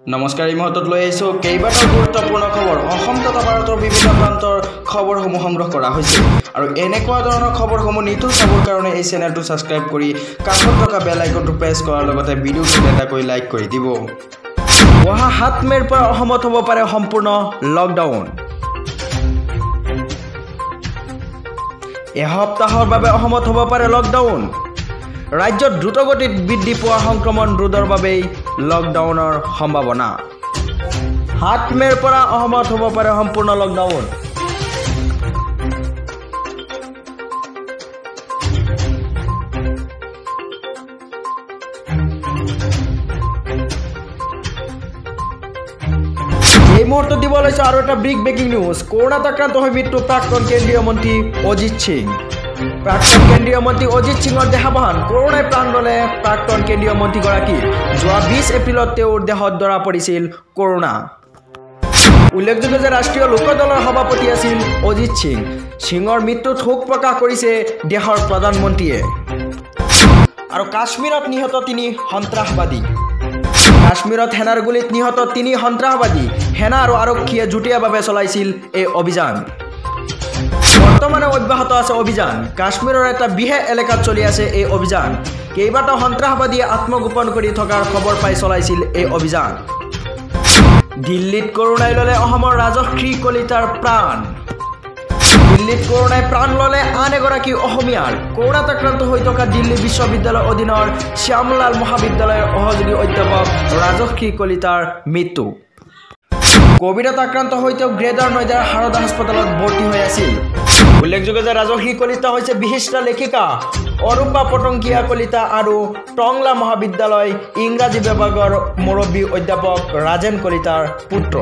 নমস্কাৰ, এই মুহূৰ্তত লৈ আহিছোঁ কেইবাটাও গুৰুত্বপূৰ্ণ খবৰ। অসম তথা ভাৰতৰ বিভিন্ন প্ৰান্তৰ খবৰসমূহ সংগ্ৰহ কৰা হৈছে আৰু এনেকুৱা ধৰণৰ খবৰসমূহ নিতৌ চাবৰ কাৰণে এই চেনেলটো ছাবস্ক্ৰাইব কৰি কাষত থকা বেল আইকনটো প্ৰেছ কৰাৰ লগতে ভিডিঅ'টো এটাকৈ লাইক কৰি দিব। অহা 7 মে'ৰ পৰা অসমত হ'ব পাৰে সম্পূৰ্ণ লকডাউন। এসপ্তাহৰ বাবে অসমত হ'ব পাৰে লকডাউন। ৰাজ্যত দ্ৰুতগতিত বৃদ্ধি পোৱা সংক্ৰমণ ৰোধৰ বাবেই লকডাউনৰ সম্ভাৱনা। 7 মে'ৰ পৰা অসমত হ'ব পাৰে সম্পূৰ্ণ লকডাউন। এই মুহূৰ্তত দিব লৈছে আৰু এটা বিগ ব্ৰেকিং নিউজ। কৰোনাত আক্ৰান্ত হৈ মৃত্যু প্ৰাক্তন কেন্দ্ৰীয় মন্ত্ৰী অজিত সিং। প্ৰাক্তন কেন্দ্ৰীয় মন্ত্ৰী অজিত সিঙৰ দেহাৱসান। কৰোনাই প্ৰাণ ল'লে প্ৰাক্তন কেন্দ্ৰীয় মন্ত্ৰীগৰাকী। যোৱা 20 এপ্ৰিলত তেওঁৰ দেহত ধৰা পৰিছিল কৰোনা। উল্লেখযোগ্য যে ৰাষ্ট্ৰীয় লোকদলৰ সভাপতি আছিল অজিত সিং। সিঙৰ মৃত্যুত শোক প্ৰকাশ কৰিছে দেশৰ প্ৰধানমন্ত্ৰীয়ে। আৰু কাশ্মীৰত নিহত 3 সন্ত্ৰাসবাদী। কাশ্মীৰত সেনাৰ গুলীত নিহত 3 সন্ত্ৰাসবাদী। সেনা আৰু আৰক্ষীয়ে যুটীয়াভাৱে চলাইছিল এই অভিযান। বৰ্তমানে অব্যাহত আছে অভিযান। কাশ্মীৰৰ এটা বিশেষ এলেকাত চলি আছে এই অভিযান। কেইবাটাও সন্ত্ৰাসবাদীয়ে আত্মগোপন কৰি থকাৰ খবৰ পাই চলাইছিল এই অভিযান। দিল্লীত কৰোনাই ল'লে অসমৰ ৰাজশ্ৰী কলিতাৰ প্ৰাণ। দিল্লীত কৰোনাই প্ৰাণ ল'লে আন এগৰাকী অসমীয়াৰ। কৰোনাত আক্ৰান্ত হৈ থকা দিল্লী বিশ্ববিদ্যালয়ৰ অধীনৰ শ্যামলাল মহাবিদ্যালয়ৰ সহযোগী অধ্যাপক ৰাজশ্ৰী কলিতাৰ মৃত্যু। কোভিডত আক্ৰান্ত হৈ তেওঁ গ্ৰেটাৰ নয়ডাৰ সাৰদা হাস্পতালত ভৰ্তি হৈ আছিল। উল্লেখযোগ্য যে ৰাজশ্ৰী কলিতা হৈছে বিশিষ্ট লেখিকা অৰূপা পটংকিয়া কলিতা আৰু টংলা মহাবিদ্যালয় ইংৰাজী বিভাগৰ মুৰব্বী অধ্যাপক ৰাজেন কলিতাৰ পুত্ৰ।